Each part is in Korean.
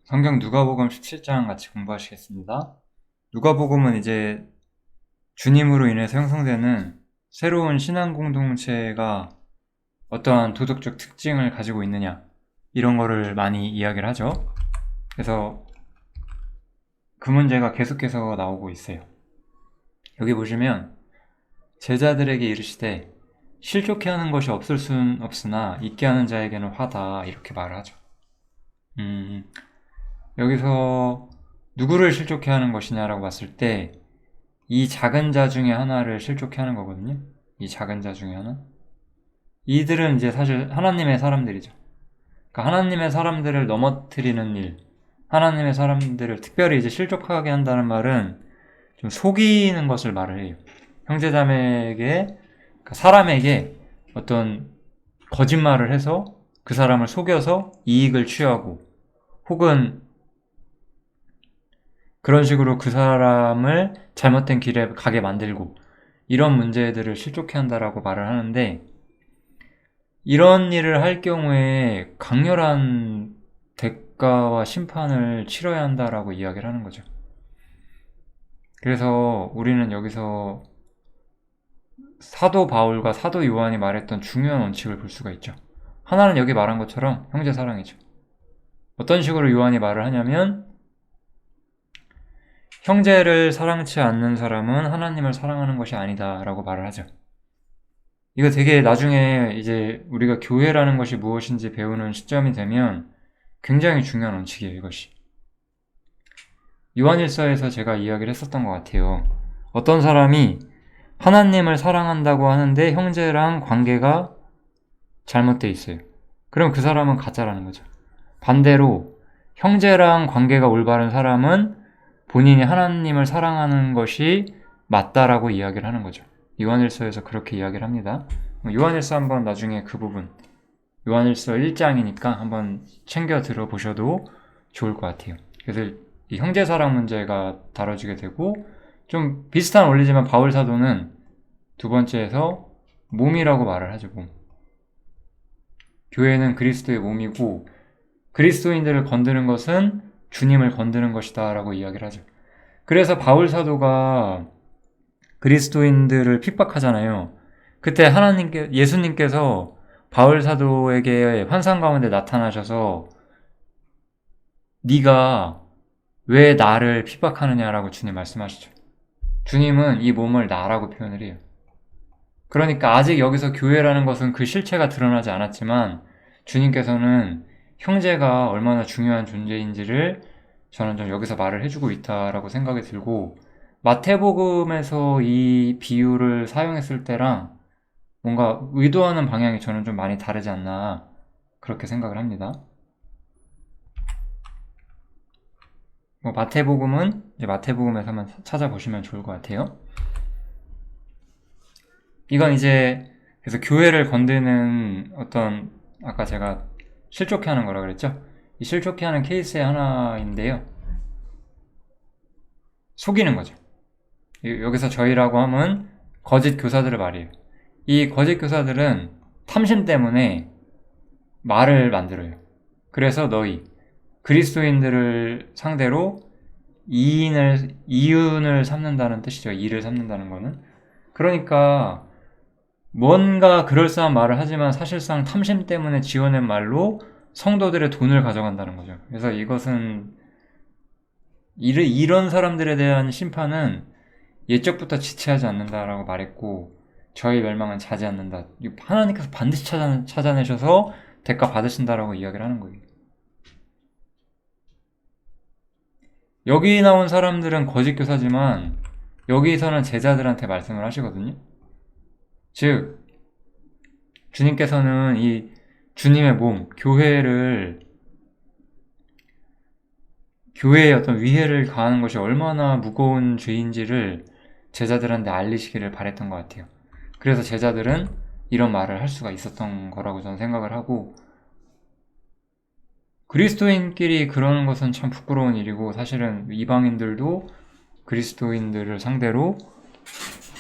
성경 누가복음 17장 같이 공부하시겠습니다. 누가복음은 이제 주님으로 인해서 형성되는 새로운 신앙 공동체가 어떠한 도덕적 특징을 가지고 있느냐, 이런 거를 많이 이야기를 하죠. 그래서 그 문제가 계속해서 나오고 있어요. 여기 보시면 제자들에게 이르시되 실족해 하는 것이 없을 순 없으나 있게 하는 자에게는 화다, 이렇게 말을 하죠. 여기서 누구를 실족해 하는 것이냐라고 봤을 때 이 작은 자 중에 하나를 실족해 하는 거거든요. 이 작은 자 중에 하나. 이들은 이제 사실 하나님의 사람들이죠. 그러니까 하나님의 사람들을 넘어뜨리는 일, 하나님의 사람들을 특별히 이제 실족하게 한다는 말은 좀 속이는 것을 말을 해요. 형제자매에게, 그러니까 사람에게 어떤 거짓말을 해서 그 사람을 속여서 이익을 취하고, 혹은 그런 식으로 그 사람을 잘못된 길에 가게 만들고, 이런 문제들을 실족해 한다라고 말을 하는데, 이런 일을 할 경우에 강렬한 대가와 심판을 치러야 한다라고 이야기를 하는 거죠. 그래서 우리는 여기서 사도 바울과 사도 요한이 말했던 중요한 원칙을 볼 수가 있죠. 하나는 여기 말한 것처럼 형제 사랑이죠. 어떤 식으로 요한이 말을 하냐면, 형제를 사랑치 않는 사람은 하나님을 사랑하는 것이 아니다 라고 말을 하죠. 이거 되게 나중에 이제 우리가 교회라는 것이 무엇인지 배우는 시점이 되면 굉장히 중요한 원칙이에요, 이것이. 요한일서에서 제가 이야기를 했었던 것 같아요. 어떤 사람이 하나님을 사랑한다고 하는데 형제랑 관계가 잘못돼 있어요. 그럼 그 사람은 가짜라는 거죠. 반대로 형제랑 관계가 올바른 사람은 본인이 하나님을 사랑하는 것이 맞다라고 이야기를 하는 거죠. 요한일서에서 그렇게 이야기를 합니다. 요한일서 한번 나중에 그 부분, 요한일서 1장이니까 한번 챙겨 들어보셔도 좋을 것 같아요. 그래서 이 형제사랑 문제가 다뤄지게 되고, 좀 비슷한 원리지만 바울 사도는 두 번째에서 몸이라고 말을 하죠. 몸. 교회는 그리스도의 몸이고 그리스도인들을 건드는 것은 주님을 건드는 것이다 라고 이야기를 하죠. 그래서 바울 사도가 그리스도인들을 핍박하잖아요. 그때 예수님께서 바울 사도에게 환상 가운데 나타나셔서 네가 왜 나를 핍박하느냐라고 주님 말씀하시죠. 주님은 이 몸을 나라고 표현을 해요. 그러니까 아직 여기서 교회라는 것은 그 실체가 드러나지 않았지만 주님께서는 형제가 얼마나 중요한 존재인지를 저는 좀 여기서 말을 해주고 있다라고 생각이 들고, 마태복음에서 이 비유를 사용했을 때랑 뭔가 의도하는 방향이 저는 좀 많이 다르지 않나, 그렇게 생각을 합니다. 마태복음은 이제 마태복음에서만 찾아보시면 좋을 것 같아요. 이건 이제 그래서 교회를 건드는 어떤, 아까 제가 실족해 하는 거라 그랬죠? 이 실족해 하는 케이스의 하나인데요. 속이는 거죠. 여기서 저희라고 하면 거짓 교사들을 말이에요. 이 거짓 교사들은 탐심 때문에 말을 만들어요. 그래서 너희 그리스도인들을 상대로 이윤을 삼는다는 뜻이죠. 이를 삼는다는 거는. 그러니까 뭔가 그럴싸한 말을 하지만 사실상 탐심 때문에 지어낸 말로 성도들의 돈을 가져간다는 거죠. 그래서 이것은 이런 사람들에 대한 심판은 예적부터 지체하지 않는다라고 말했고, 저희 멸망은 자지 않는다. 하나님께서 반드시 찾아내셔서 대가 받으신다라고 이야기를 하는 거예요. 여기 나온 사람들은 거짓 교사지만 여기서는 제자들한테 말씀을 하시거든요. 즉 주님께서는 이 주님의 몸, 교회에 어떤 위해를 가하는 것이 얼마나 무거운 죄인지를 제자들한테 알리시기를 바랬던 것 같아요. 그래서 제자들은 이런 말을 할 수가 있었던 거라고 저는 생각을 하고, 그리스도인끼리 그러는 것은 참 부끄러운 일이고, 사실은 이방인들도 그리스도인들을 상대로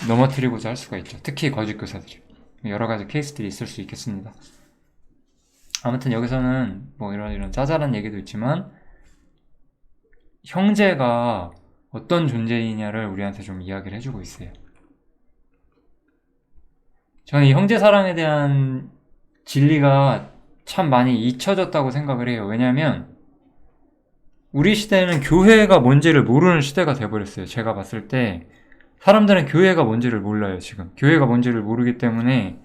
넘어뜨리고자 할 수가 있죠. 특히 거짓 교사들이. 여러 가지 케이스들이 있을 수 있겠습니다. 아무튼 여기서는 뭐 이런 짜잘한 얘기도 있지만 형제가 어떤 존재이냐를 우리한테 좀 이야기를 해주고 있어요. 저는 이 형제 사랑에 대한 진리가 참 많이 잊혀졌다고 생각을 해요. 왜냐하면 우리 시대는 교회가 뭔지를 모르는 시대가 돼버렸어요. 제가 봤을 때 사람들은 교회가 뭔지를 몰라요. 지금 교회가 뭔지를 모르기 때문에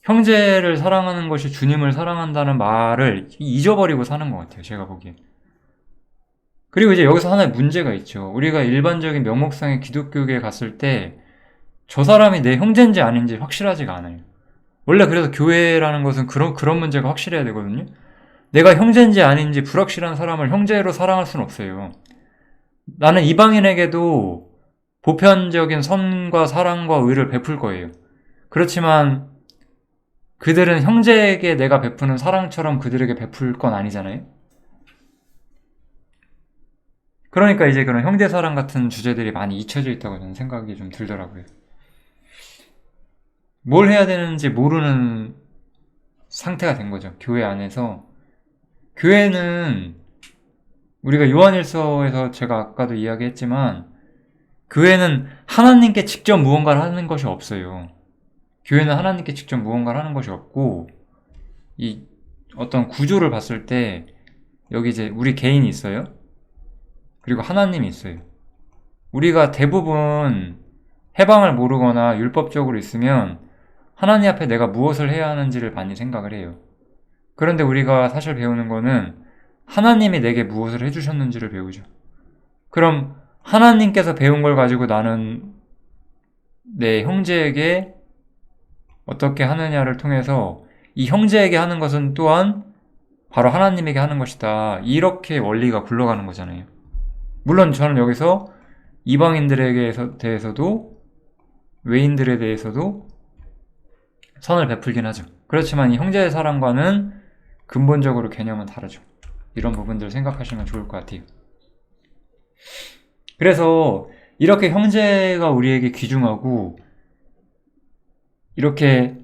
형제를 사랑하는 것이 주님을 사랑한다는 말을 잊어버리고 사는 것 같아요. 제가 보기엔. 그리고 이제 여기서 하나의 문제가 있죠. 우리가 일반적인 명목상의 기독교계에 갔을 때 저 사람이 내 형제인지 아닌지 확실하지가 않아요. 원래 그래서 교회라는 것은 그런 문제가 확실해야 되거든요. 내가 형제인지 아닌지 불확실한 사람을 형제로 사랑할 수는 없어요. 나는 이방인에게도 보편적인 선과 사랑과 의를 베풀 거예요. 그렇지만 그들은 형제에게 내가 베푸는 사랑처럼 그들에게 베풀 건 아니잖아요. 그러니까 이제 그런 형제사랑 같은 주제들이 많이 잊혀져 있다고 저는 생각이 좀 들더라고요. 뭘 해야 되는지 모르는 상태가 된 거죠. 교회 안에서. 교회는 우리가 요한일서에서 제가 아까도 이야기했지만 교회는 하나님께 직접 무언가를 하는 것이 없어요. 교회는 하나님께 직접 무언가를 하는 것이 없고 이 어떤 구조를 봤을 때 여기 이제 우리 개인이 있어요. 그리고 하나님이 있어요. 우리가 대부분 해방을 모르거나 율법적으로 있으면 하나님 앞에 내가 무엇을 해야 하는지를 많이 생각을 해요. 그런데 우리가 사실 배우는 거는 하나님이 내게 무엇을 해주셨는지를 배우죠. 그럼 하나님께서 배운 걸 가지고 나는 내 형제에게 어떻게 하느냐를 통해서 이 형제에게 하는 것은 또한 바로 하나님에게 하는 것이다. 이렇게 원리가 굴러가는 거잖아요. 물론 저는 여기서 이방인들에게 대해서도 외인들에 대해서도 선을 베풀긴 하죠. 그렇지만 이 형제의 사랑과는 근본적으로 개념은 다르죠. 이런 부분들을 생각하시면 좋을 것 같아요. 그래서 이렇게 형제가 우리에게 귀중하고 이렇게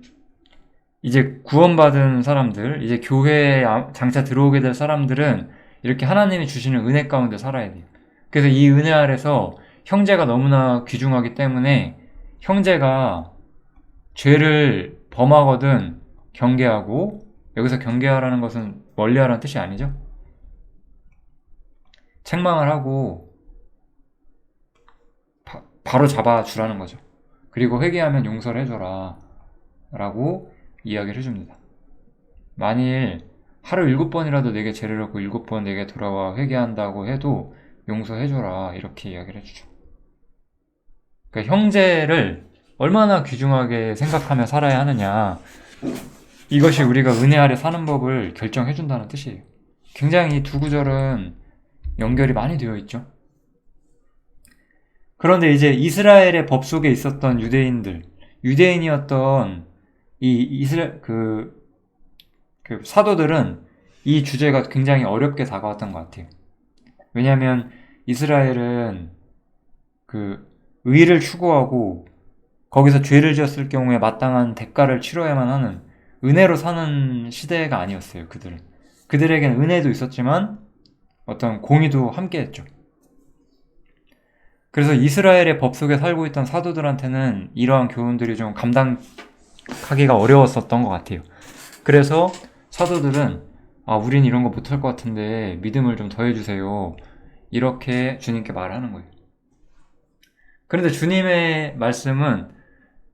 이제 구원받은 사람들, 이제 교회에 장차 들어오게 될 사람들은 이렇게 하나님이 주시는 은혜 가운데 살아야 돼요. 그래서 이 은혜 아래서 형제가 너무나 귀중하기 때문에 형제가 죄를 범하거든 경계하고, 여기서 경계하라는 것은 멀리하라는 뜻이 아니죠. 책망을 하고 바로 잡아주라는 거죠. 그리고 회개하면 용서를 해줘라 라고 이야기를 해줍니다. 만일 하루 7번이라도 내게 죄를 얻고 7번 내게 돌아와 회개한다고 해도 용서해줘라 이렇게 이야기를 해주죠. 그러니까 형제를 얼마나 귀중하게 생각하며 살아야 하느냐, 이것이 우리가 은혜 아래 사는 법을 결정해준다는 뜻이에요. 굉장히 두 구절은 연결이 많이 되어 있죠. 그런데 이제 이스라엘의 법 속에 있었던 유대인이었던 이 사도들은 이 주제가 굉장히 어렵게 다가왔던 것 같아요. 왜냐하면 이스라엘은 의를 추구하고 거기서 죄를 지었을 경우에 마땅한 대가를 치러야만 하는 은혜로 사는 시대가 아니었어요. 그들에게는 은혜도 있었지만 어떤 공의도 함께 했죠. 그래서 이스라엘의 법 속에 살고 있던 사도들한테는 이러한 교훈들이 좀 감당하기가 어려웠었던 것 같아요. 그래서 사도들은 우린 이런 거 못할 것 같은데 믿음을 좀 더해주세요. 이렇게 주님께 말하는 거예요. 그런데 주님의 말씀은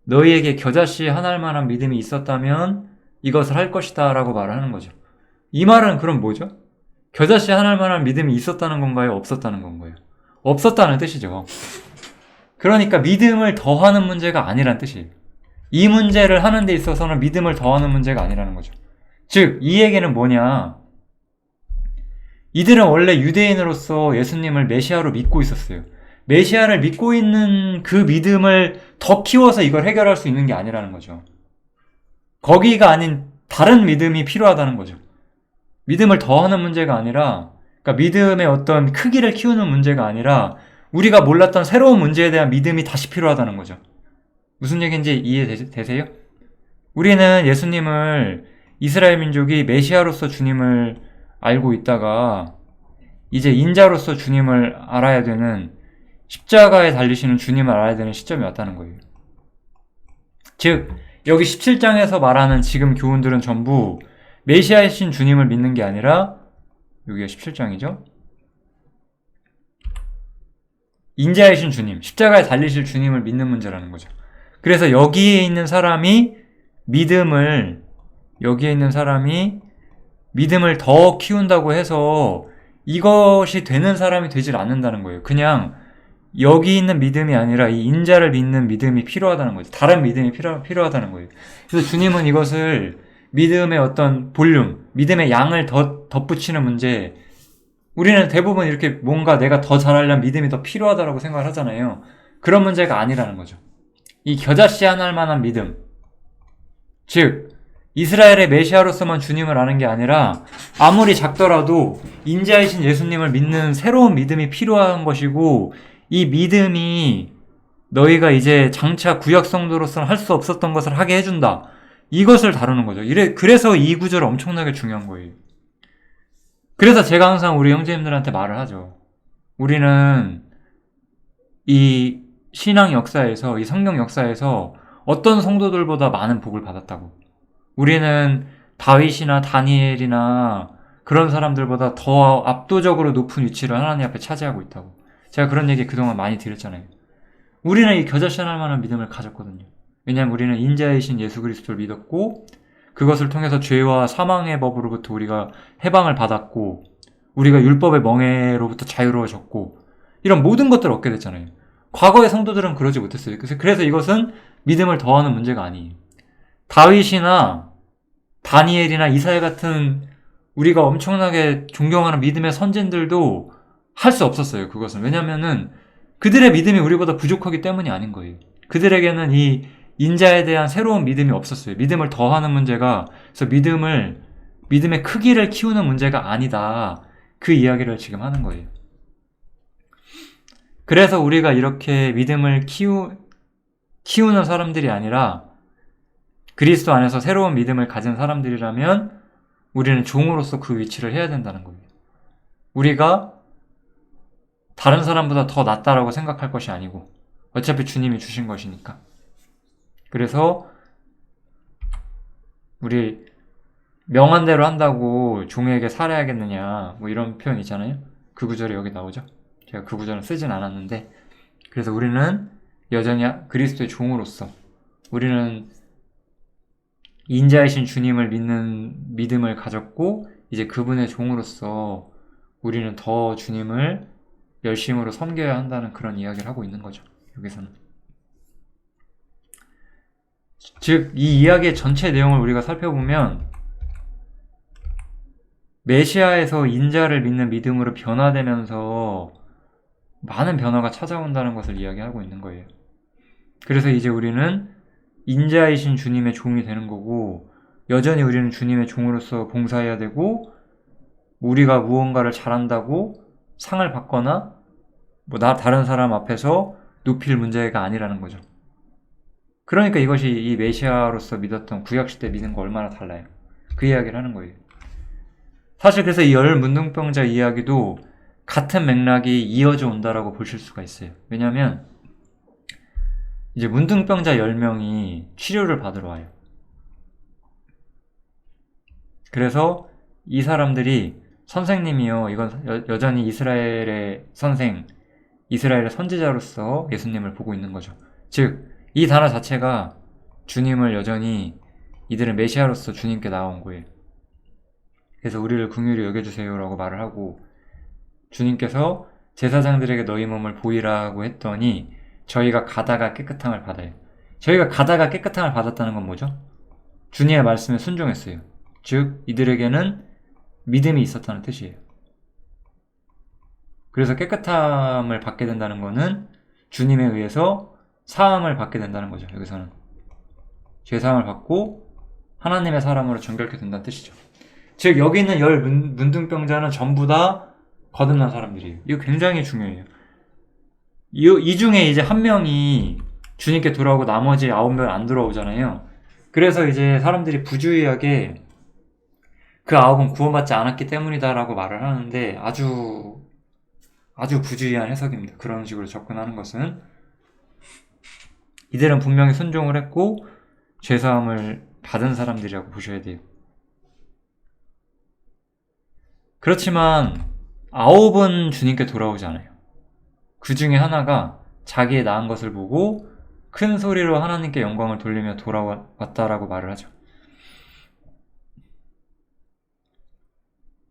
너희에게 겨자씨 하나할 만한 믿음이 있었다면 이것을 할 것이다 라고 말을 하는 거죠. 이 말은 그럼 뭐죠? 겨자씨 하나할 만한 믿음이 있었다는 건가요? 없었다는 건가요? 없었다는 뜻이죠. 그러니까 믿음을 더하는 문제가 아니란 뜻이에요. 이 문제를 하는 데 있어서는 믿음을 더하는 문제가 아니라는 거죠. 즉, 이 얘기는 뭐냐? 이들은 원래 유대인으로서 예수님을 메시아로 믿고 있었어요. 메시아를 믿고 있는 그 믿음을 더 키워서 이걸 해결할 수 있는 게 아니라는 거죠. 거기가 아닌 다른 믿음이 필요하다는 거죠. 믿음을 더하는 문제가 아니라, 그러니까 믿음의 어떤 크기를 키우는 문제가 아니라 우리가 몰랐던 새로운 문제에 대한 믿음이 다시 필요하다는 거죠. 무슨 얘기인지 이해되세요? 우리는 예수님을 이스라엘 민족이 메시아로서 주님을 알고 있다가 이제 인자로서 주님을 알아야 되는, 십자가에 달리시는 주님을 알아야 되는 시점이 왔다는 거예요. 즉 여기 17장에서 말하는 지금 교훈들은 전부 메시아이신 주님을 믿는 게 아니라, 여기가 17장이죠? 인자이신 주님, 십자가에 달리실 주님을 믿는 문제라는 거죠. 그래서 여기에 있는 사람이 믿음을 더 키운다고 해서 이것이 되는 사람이 되질 않는다는 거예요. 그냥 여기 있는 믿음이 아니라 이 인자를 믿는 믿음이 필요하다는 거죠. 다른 믿음이 필요하다는 거예요. 그래서 주님은 이것을 믿음의 어떤 볼륨, 믿음의 양을 더 덧붙이는 문제, 우리는 대부분 이렇게 뭔가 내가 더 잘하려면 믿음이 더 필요하다고 생각을 하잖아요. 그런 문제가 아니라는 거죠. 이 겨자씨안할 만한 믿음, 즉 이스라엘의 메시아로서만 주님을 아는 게 아니라 아무리 작더라도 인자이신 예수님을 믿는 새로운 믿음이 필요한 것이고, 이 믿음이 너희가 이제 장차 구약 성도로서는 할 수 없었던 것을 하게 해준다, 이것을 다루는 거죠. 그래서 이 구절 엄청나게 중요한 거예요. 그래서 제가 항상 우리 형제님들한테 말을 하죠. 우리는 이 신앙 역사에서, 이 성경 역사에서 어떤 성도들보다 많은 복을 받았다고. 우리는 다윗이나 다니엘이나 그런 사람들보다 더 압도적으로 높은 위치를 하나님 앞에 차지하고 있다고. 제가 그런 얘기 그동안 많이 드렸잖아요. 우리는 이 겨자씨안할 만한 믿음을 가졌거든요. 왜냐하면 우리는 인자이신 예수 그리스도를 믿었고, 그것을 통해서 죄와 사망의 법으로부터 우리가 해방을 받았고, 우리가 율법의 멍에로부터 자유로워졌고, 이런 모든 것들을 얻게 됐잖아요. 과거의 성도들은 그러지 못했어요. 그래서 이것은 믿음을 더하는 문제가 아니에요. 다윗이나 다니엘이나 이사야 같은 우리가 엄청나게 존경하는 믿음의 선진들도 할 수 없었어요. 그것은. 왜냐면은 그들의 믿음이 우리보다 부족하기 때문이 아닌 거예요. 그들에게는 이 인자에 대한 새로운 믿음이 없었어요. 믿음을 더하는 문제가, 그래서 믿음의 크기를 키우는 문제가 아니다, 그 이야기를 지금 하는 거예요. 그래서 우리가 이렇게 믿음을 키우는 사람들이 아니라 그리스도 안에서 새로운 믿음을 가진 사람들이라면 우리는 종으로서 그 위치를 해야 된다는 거예요. 우리가 다른 사람보다 더 낫다라고 생각할 것이 아니고, 어차피 주님이 주신 것이니까. 그래서 우리 명한대로 한다고 종에게 살해하겠느냐, 뭐 이런 표현 있잖아요. 그 구절이 여기 나오죠. 제가 그 구절은 쓰진 않았는데, 그래서 우리는 여전히 그리스도의 종으로서, 우리는 인자이신 주님을 믿는 믿음을 가졌고, 이제 그분의 종으로서 우리는 더 주님을 열심으로 섬겨야 한다는 그런 이야기를 하고 있는 거죠. 여기서는. 즉, 이 이야기의 전체 내용을 우리가 살펴보면 메시아에서 인자를 믿는 믿음으로 변화되면서 많은 변화가 찾아온다는 것을 이야기하고 있는 거예요. 그래서 이제 우리는 인자이신 주님의 종이 되는 거고, 여전히 우리는 주님의 종으로서 봉사해야 되고, 우리가 무언가를 잘한다고 상을 받거나 다른 사람 앞에서 높일 문제가 아니라는 거죠. 그러니까 이것이 이 메시아로서 믿었던 구약시대 믿음과 얼마나 달라요. 그 이야기를 하는 거예요. 사실 그래서 이 열 문둥병자 이야기도 같은 맥락이 이어져 온다라고 보실 수가 있어요. 왜냐하면 이제 문둥병자 10명이 치료를 받으러 와요. 그래서 이 사람들이, 선생님이요, 이건 여전히 이스라엘의 선생, 이스라엘의 선지자로서 예수님을 보고 있는 거죠. 즉, 이 단어 자체가 주님을 여전히, 이들은 메시아로서 주님께 나온 거예요. 그래서 우리를 긍휼히 여겨주세요 라고 말을 하고, 주님께서 제사장들에게 너희 몸을 보이라고 했더니 저희가 가다가 깨끗함을 받아요. 저희가 가다가 깨끗함을 받았다는 건 뭐죠? 주님의 말씀에 순종했어요. 즉, 이들에게는 믿음이 있었다는 뜻이에요. 그래서 깨끗함을 받게 된다는 것은 주님에 의해서 사함을 받게 된다는 거죠. 여기서는 죄사함을 받고 하나님의 사람으로 정결케 된다는 뜻이죠. 즉, 여기 있는 열 문둥병자는 전부 다 거듭난 사람들이에요. 이거 굉장히 중요해요. 이 중에 이제 한 명이 주님께 돌아오고 나머지 9명 안 돌아오잖아요. 그래서 이제 사람들이 부주의하게 그 아홉은 구원받지 않았기 때문이다라고 말을 하는데 아주 부주의한 해석입니다. 그런 식으로 접근하는 것은 이들은 분명히 순종을 했고 죄사함을 받은 사람들이라고 보셔야 돼요. 그렇지만 아홉은 주님께 돌아오지 않아요. 그 중에 하나가 자기의 나은 것을 보고 큰 소리로 하나님께 영광을 돌리며 돌아왔다라고 말을 하죠.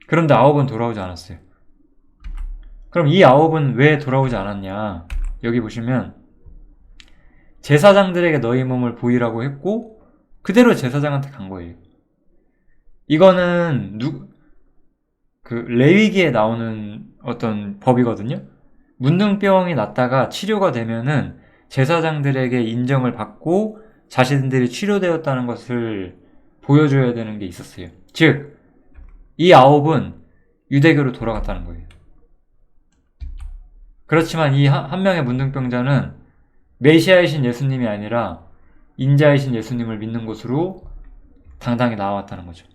그런데 아홉은 돌아오지 않았어요. 그럼 이 아홉은 왜 돌아오지 않았냐? 여기 보시면 제사장들에게 너희 몸을 보이라고 했고 그대로 제사장한테 간 거예요. 이거는 레위기에 나오는 어떤 법이거든요. 문둥병이 났다가 치료가 되면은 제사장들에게 인정을 받고 자신들이 치료되었다는 것을 보여줘야 되는 게 있었어요. 즉, 이 아홉은 유대교로 돌아갔다는 거예요. 그렇지만 이 한 명의 문둥병자는 메시아이신 예수님이 아니라 인자이신 예수님을 믿는 곳으로 당당히 나왔다는 거죠.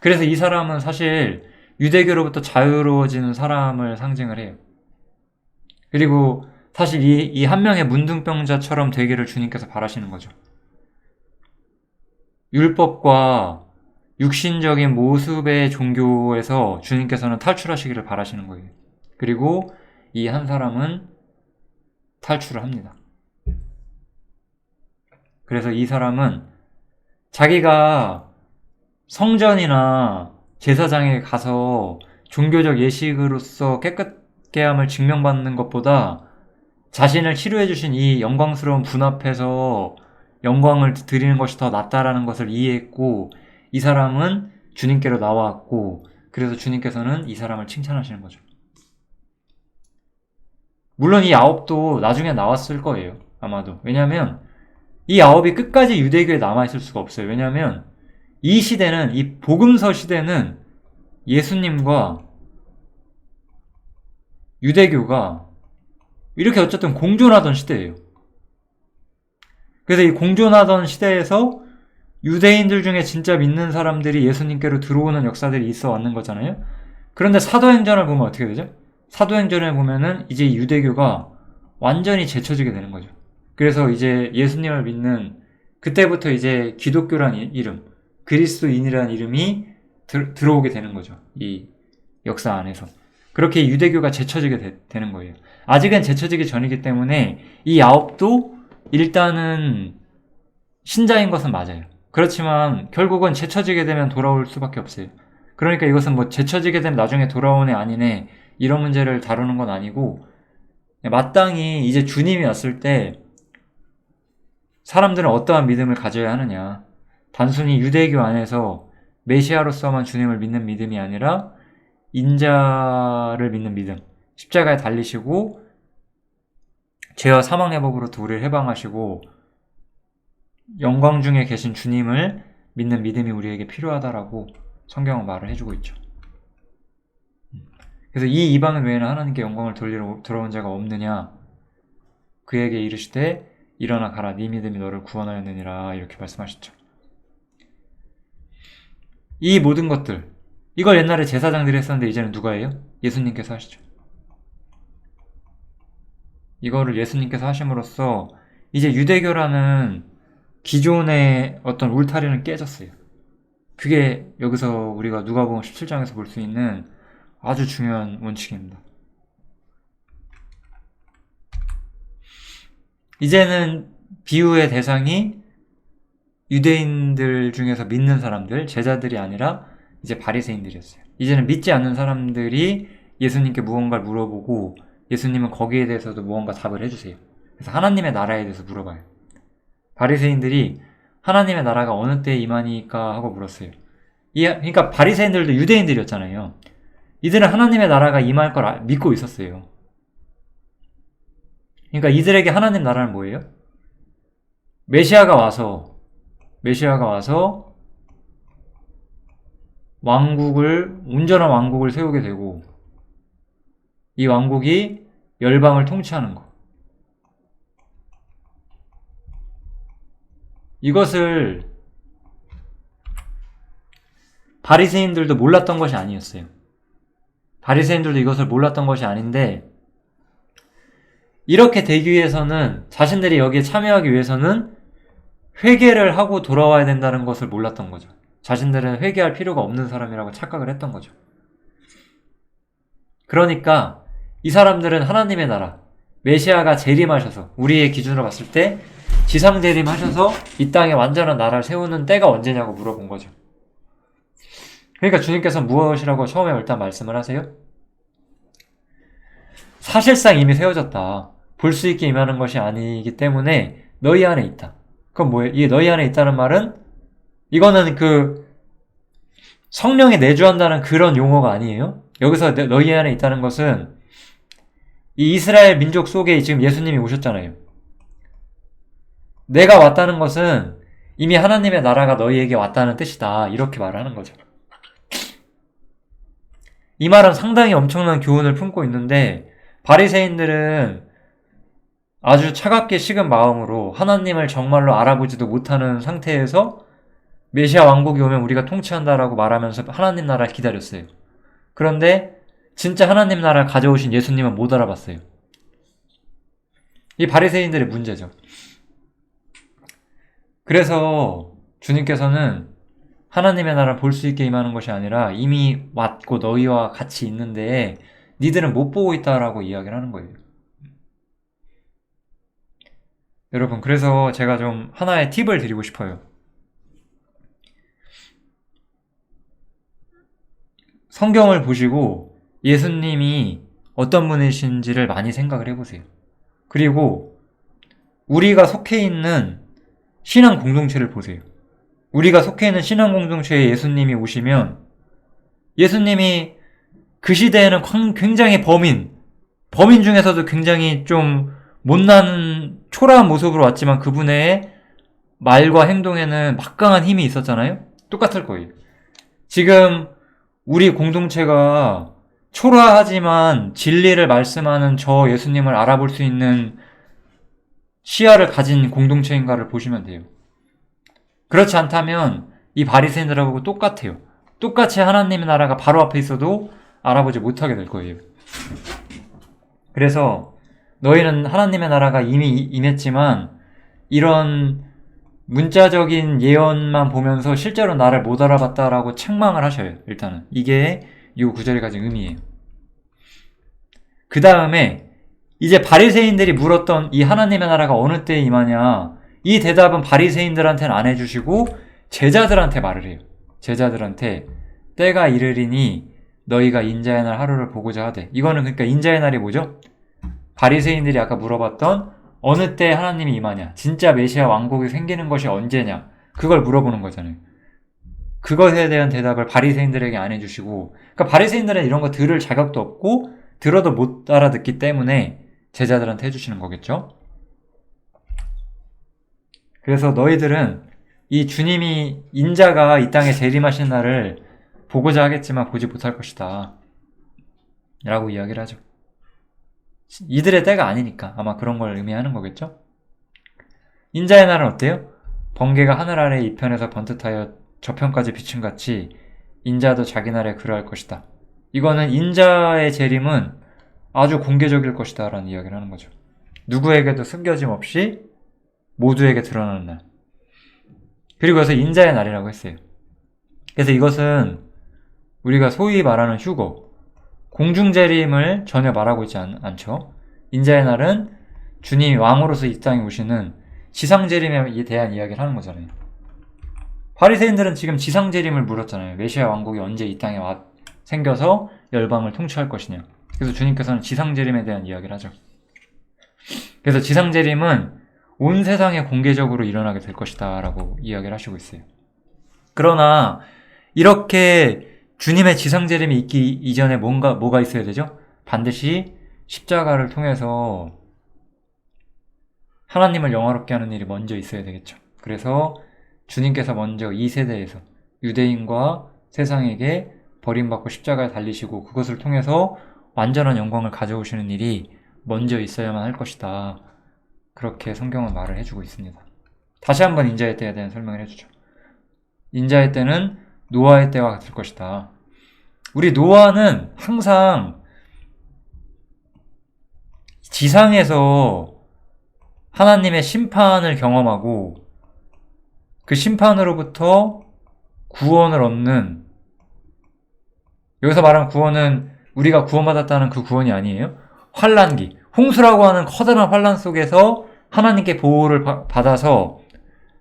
그래서 이 사람은 사실 유대교로부터 자유로워지는 사람을 상징을 해요. 그리고 사실 이 한 명의 문둥병자처럼 되기를 주님께서 바라시는 거죠. 율법과 육신적인 모습의 종교에서 주님께서는 탈출하시기를 바라시는 거예요. 그리고 이 한 사람은 탈출을 합니다. 그래서 이 사람은 자기가 성전이나 제사장에 가서 종교적 예식으로서 깨끗게함을 증명받는 것보다 자신을 치료해주신 이 영광스러운 분 앞에서 영광을 드리는 것이 더 낫다라는 것을 이해했고 이 사람은 주님께로 나왔고 그래서 주님께서는 이 사람을 칭찬하시는 거죠. 물론 이 아홉도 나중에 나왔을 거예요. 아마도. 왜냐하면 이 아홉이 끝까지 유대교에 남아있을 수가 없어요. 왜냐하면 이 시대는, 이 복음서 시대는 예수님과 유대교가 이렇게 어쨌든 공존하던 시대예요. 그래서 이 공존하던 시대에서 유대인들 중에 진짜 믿는 사람들이 예수님께로 들어오는 역사들이 있어 왔는 거잖아요. 그런데 사도행전을 보면 어떻게 되죠? 사도행전을 보면은 이제 유대교가 완전히 제쳐지게 되는 거죠. 그래서 이제 예수님을 믿는 그때부터 이제 기독교란 이름, 그리스도인이라는 이름이 들어오게 되는 거죠. 이 역사 안에서. 그렇게 유대교가 제쳐지게 되는 거예요. 아직은 제쳐지기 전이기 때문에 이 아홉도 일단은 신자인 것은 맞아요. 그렇지만 결국은 제쳐지게 되면 돌아올 수밖에 없어요. 그러니까 이것은 뭐 제쳐지게 되면 나중에 돌아오네 아니네 이런 문제를 다루는 건 아니고 마땅히 이제 주님이 왔을 때 사람들은 어떠한 믿음을 가져야 하느냐. 단순히 유대교 안에서 메시아로서만 주님을 믿는 믿음이 아니라 인자를 믿는 믿음. 십자가에 달리시고 죄와 사망의 법으로부터 우리를 해방하시고 영광 중에 계신 주님을 믿는 믿음이 우리에게 필요하다라고 성경은 말을 해주고 있죠. 그래서 이 이방인 외에는 하나님께 영광을 돌리러 들어온 자가 없느냐. 그에게 이르시되 일어나 가라 네 믿음이 너를 구원하였느니라 이렇게 말씀하셨죠. 이 모든 것들 이걸 옛날에 제사장들이 했었는데 이제는 누가 해요? 예수님께서 하시죠. 이거를 예수님께서 하심으로써 이제 유대교라는 기존의 어떤 울타리는 깨졌어요. 그게 여기서 우리가 누가복음 17장에서 볼 수 있는 아주 중요한 원칙입니다. 이제는 비유의 대상이 유대인들 중에서 믿는 사람들, 제자들이 아니라 이제 바리새인들이었어요. 이제는 믿지 않는 사람들이 예수님께 무언가를 물어보고 예수님은 거기에 대해서도 무언가 답을 해주세요. 그래서 하나님의 나라에 대해서 물어봐요. 바리새인들이 하나님의 나라가 어느 때에 임하니까 하고 물었어요. 그러니까 바리새인들도 유대인들이었잖아요. 이들은 하나님의 나라가 임할 걸 믿고 있었어요. 그러니까 이들에게 하나님 나라는 뭐예요? 메시아가 와서 온전한 왕국을 세우게 되고 이 왕국이 열방을 통치하는 것. 이것을 바리새인들도 몰랐던 것이 아니었어요. 바리새인들도 이것을 몰랐던 것이 아닌데 이렇게 되기 위해서는 자신들이 여기에 참여하기 위해서는 회개를 하고 돌아와야 된다는 것을 몰랐던 거죠. 자신들은 회개할 필요가 없는 사람이라고 착각을 했던 거죠. 그러니까 이 사람들은 하나님의 나라, 메시아가 재림하셔서 우리의 기준으로 봤을 때 지상 재림하셔서 이 땅에 완전한 나라를 세우는 때가 언제냐고 물어본 거죠. 그러니까 주님께서 무엇이라고 처음에 일단 말씀을 하세요? 사실상 이미 세워졌다. 볼 수 있게 임하는 것이 아니기 때문에 너희 안에 있다. 그건 뭐예요? 이게 너희 안에 있다는 말은 이거는 그 성령이 내주한다는 그런 용어가 아니에요. 여기서 너희 안에 있다는 것은 이 이스라엘 민족 속에 지금 예수님이 오셨잖아요. 내가 왔다는 것은 이미 하나님의 나라가 너희에게 왔다는 뜻이다. 이렇게 말을 하는 거죠. 이 말은 상당히 엄청난 교훈을 품고 있는데 바리새인들은 아주 차갑게 식은 마음으로 하나님을 정말로 알아보지도 못하는 상태에서 메시아 왕국이 오면 우리가 통치한다라고 말하면서 하나님 나라를 기다렸어요. 그런데 진짜 하나님 나라를 가져오신 예수님은 못 알아봤어요. 이 바리새인들의 문제죠. 그래서 주님께서는 하나님의 나라를 볼 수 있게 임하는 것이 아니라 이미 왔고 너희와 같이 있는데 니들은 못 보고 있다라고 이야기를 하는 거예요. 여러분, 그래서 제가 좀 하나의 팁을 드리고 싶어요. 성경을 보시고 예수님이 어떤 분이신지를 많이 생각을 해보세요. 그리고 우리가 속해 있는 신앙 공동체를 보세요. 우리가 속해 있는 신앙 공동체에 예수님이 오시면 예수님이 그 시대에는 굉장히 범인 중에서도 굉장히 좀 못난 초라한 모습으로 왔지만 그분의 말과 행동에는 막강한 힘이 있었잖아요. 똑같을 거예요. 지금 우리 공동체가 초라하지만 진리를 말씀하는 저 예수님을 알아볼 수 있는 시야를 가진 공동체인가를 보시면 돼요. 그렇지 않다면 이 바리새인들하고 똑같아요. 똑같이 하나님의 나라가 바로 앞에 있어도 알아보지 못하게 될 거예요. 그래서 너희는 하나님의 나라가 이미 임했지만 이런 문자적인 예언만 보면서 실제로 나를 못 알아봤다라고 책망을 하셔요. 일단은 이게 이 구절이 가진 의미예요. 그 다음에 이제 바리새인들이 물었던 이 하나님의 나라가 어느 때에 임하냐, 이 대답은 바리새인들한테는 안 해주시고 제자들한테 말을 해요. 제자들한테 때가 이르리니 너희가 인자의 날 하루를 보고자 하되. 이거는 그러니까 인자의 날이 뭐죠? 바리새인들이 아까 물어봤던 어느 때 하나님이 임하냐, 진짜 메시아 왕국이 생기는 것이 언제냐, 그걸 물어보는 거잖아요. 그것에 대한 대답을 바리새인들에게 안 해주시고, 그러니까 바리새인들은 이런 거 들을 자격도 없고 들어도 못 알아듣기 때문에 제자들한테 해주시는 거겠죠. 그래서 너희들은 이 주님이 인자가 이 땅에 재림하시는 날을 보고자 하겠지만 보지 못할 것이다 라고 이야기를 하죠. 이들의 때가 아니니까 아마 그런 걸 의미하는 거겠죠. 인자의 날은 어때요? 번개가 하늘 아래 이편에서 번듯하여 저편까지 비춘 같이 인자도 자기 날에 그러할 것이다. 이거는 인자의 재림은 아주 공개적일 것이다 라는 이야기를 하는 거죠. 누구에게도 숨겨짐 없이 모두에게 드러나는 날. 그리고 여기서 인자의 날이라고 했어요. 그래서 이것은 우리가 소위 말하는 휴거, 공중재림을 전혀 말하고 있지 않죠. 인자의 날은 주님이 왕으로서 이 땅에 오시는 지상재림에 대한 이야기를 하는 거잖아요. 바리새인들은 지금 지상재림을 물었잖아요. 메시아 왕국이 언제 이 땅에 생겨서 열방을 통치할 것이냐. 그래서 주님께서는 지상재림에 대한 이야기를 하죠. 그래서 지상재림은 온 세상에 공개적으로 일어나게 될 것이다 라고 이야기를 하시고 있어요. 그러나 이렇게 주님의 지상재림이 있기 이전에 뭐가 있어야 되죠? 반드시 십자가를 통해서 하나님을 영화롭게 하는 일이 먼저 있어야 되겠죠. 그래서 주님께서 먼저 이 세대에서 유대인과 세상에게 버림받고 십자가에 달리시고 그것을 통해서 완전한 영광을 가져오시는 일이 먼저 있어야만 할 것이다. 그렇게 성경은 말을 해주고 있습니다. 다시 한번 인자의 때에 대한 설명을 해주죠. 인자의 때는 노아의 때와 같을 것이다. 우리 노아는 항상 지상에서 하나님의 심판을 경험하고 그 심판으로부터 구원을 얻는, 여기서 말하는 구원은 우리가 구원받았다는 그 구원이 아니에요. 환란기, 홍수라고 하는 커다란 환란 속에서 하나님께 보호를 받아서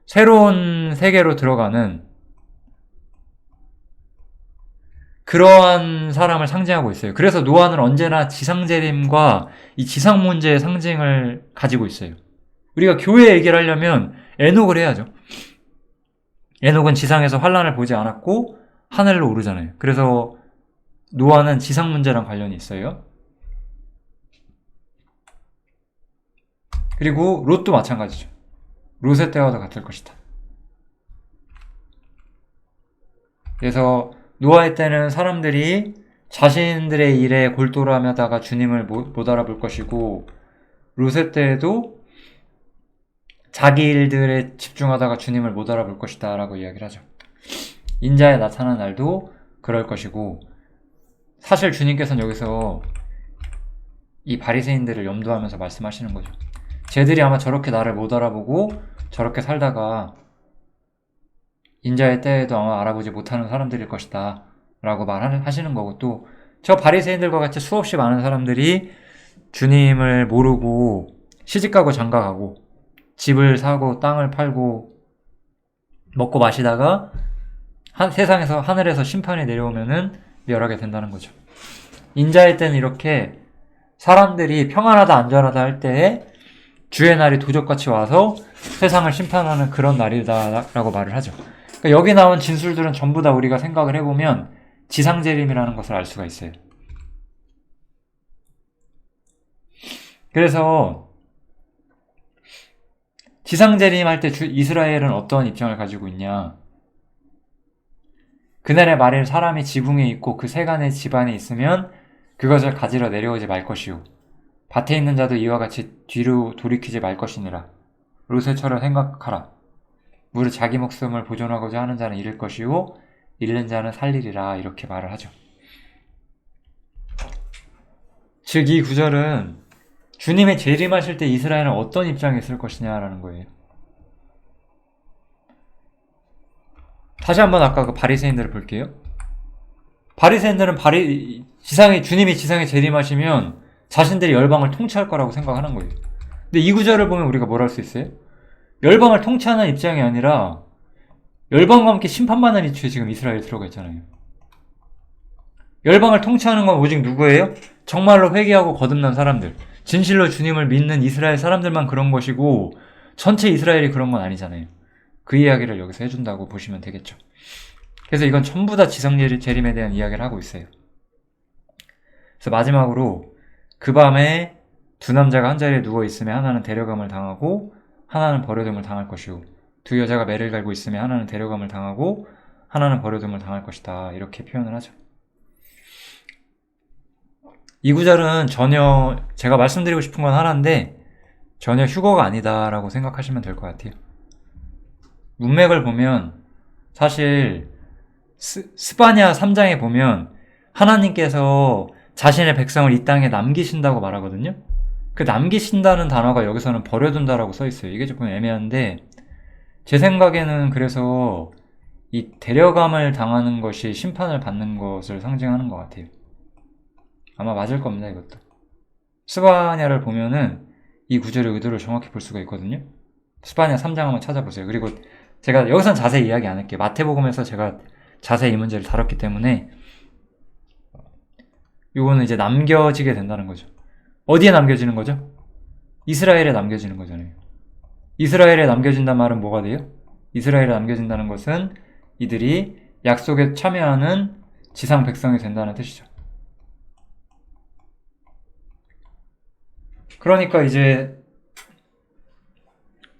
새로운 세계로 들어가는 그러한 사람을 상징하고 있어요. 그래서 노아는 언제나 지상재림과 이 지상 문제의 상징을 가지고 있어요. 우리가 교회 얘기를 하려면 에녹을 해야죠. 에녹은 지상에서 환란을 보지 않았고 하늘로 오르잖아요. 그래서 노아는 지상 문제랑 관련이 있어요. 그리고 롯도 마찬가지죠. 롯의 때와도 같을 것이다. 그래서 노아의 때는 사람들이 자신들의 일에 골똘하다가 주님을 못 알아볼 것이고, 롯의 때에도 자기 일들에 집중하다가 주님을 못 알아볼 것이다 라고 이야기를 하죠. 인자에 나타난 날도 그럴 것이고, 사실 주님께서는 여기서 이 바리새인들을 염두하면서 말씀하시는 거죠. 쟤들이 아마 저렇게 나를 못 알아보고 저렇게 살다가 인자의 때에도 아마 알아보지 못하는 사람들일 것이다 라고 말하시는 거고, 또 저 바리새인들과 같이 수없이 많은 사람들이 주님을 모르고 시집가고 장가가고 집을 사고 땅을 팔고 먹고 마시다가 세상에서 하늘에서 심판이 내려오면은 멸하게 된다는 거죠. 인자의 때는 이렇게 사람들이 평안하다 안전하다 할 때에 주의 날이 도적같이 와서 세상을 심판하는 그런 날이다라고 말을 하죠. 그러니까 여기 나온 진술들은 전부 다 우리가 생각을 해보면 지상재림이라는 것을 알 수가 있어요. 그래서 지상재림 할 때 이스라엘은 어떤 입장을 가지고 있냐? 그날의 말일 사람이 지붕에 있고 그 세간의 집안에 있으면 그것을 가지러 내려오지 말 것이요, 밭에 있는 자도 이와 같이 뒤로 돌이키지 말 것이니라. 롯의처럼 생각하라. 무릇 자기 목숨을 보존하고자 하는 자는 잃을 것이요 잃는 자는 살리리라. 이렇게 말을 하죠. 즉 이 구절은 주님의 재림하실 때 이스라엘은 어떤 입장에 있을 것이냐라는 거예요. 다시 한번 아까 그 바리새인들을 볼게요. 바리새인들은 주님이 지상에 재림하시면 자신들이 열방을 통치할 거라고 생각하는 거예요. 근데 이 구절을 보면 우리가 뭘 할 수 있어요? 열방을 통치하는 입장이 아니라 열방과 함께 심판받는 이치에 지금 이스라엘이 들어가 있잖아요. 열방을 통치하는 건 오직 누구예요? 정말로 회개하고 거듭난 사람들, 진실로 주님을 믿는 이스라엘 사람들만 그런 것이고 전체 이스라엘이 그런 건 아니잖아요. 그 이야기를 여기서 해준다고 보시면 되겠죠. 그래서 이건 전부 다 지상재림에 대한 이야기를 하고 있어요. 그래서 마지막으로 그 밤에 두 남자가 한 자리에 누워있으며 하나는 데려감을 당하고 하나는 버려둠을 당할 것이요, 두 여자가 매를 갈고 있으며 하나는 데려감을 당하고 하나는 버려둠을 당할 것이다. 이렇게 표현을 하죠. 이 구절은 전혀 제가 말씀드리고 싶은 건 하나인데 전혀 휴거가 아니다라고 생각하시면 될 것 같아요. 문맥을 보면 사실 스바냐 3장에 보면 하나님께서 자신의 백성을 이 땅에 남기신다고 말하거든요. 그 남기신다는 단어가 여기서는 버려둔다라고 써있어요. 이게 조금 애매한데 제 생각에는 그래서 이 데려감을 당하는 것이 심판을 받는 것을 상징하는 것 같아요. 아마 맞을 겁니다. 이것도 스바냐를 보면은 이 구절의 의도를 정확히 볼 수가 있거든요. 스바냐 3장 한번 찾아보세요. 그리고 제가 여기선 자세히 이야기 안 할게요. 마태복음에서 제가 자세히 이 문제를 다뤘기 때문에 요거는 이제 남겨지게 된다는 거죠. 어디에 남겨지는 거죠? 이스라엘에 남겨지는 거잖아요. 이스라엘에 남겨진다는 말은 뭐가 돼요? 이스라엘에 남겨진다는 것은 이들이 약속에 참여하는 지상 백성이 된다는 뜻이죠. 그러니까 이제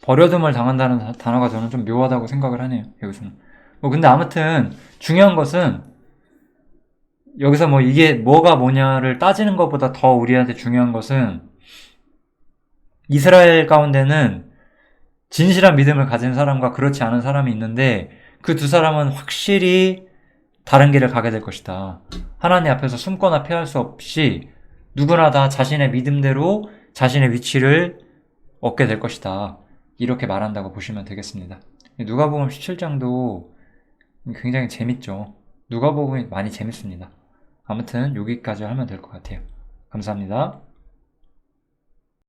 버려둠을 당한다는 단어가 저는 좀 묘하다고 생각을 하네요. 여기서는. 근데 아무튼 중요한 것은 여기서 이게 뭐가 뭐냐를 따지는 것보다 더 우리한테 중요한 것은 이스라엘 가운데는 진실한 믿음을 가진 사람과 그렇지 않은 사람이 있는데 그 두 사람은 확실히 다른 길을 가게 될 것이다. 하나님 앞에서 숨거나 피할 수 없이 누구나 다 자신의 믿음대로 자신의 위치를 얻게 될 것이다. 이렇게 말한다고 보시면 되겠습니다. 누가복음 17장도 굉장히 재밌죠. 누가복음이 많이 재밌습니다. 아무튼 여기까지 하면 될 것 같아요. 감사합니다.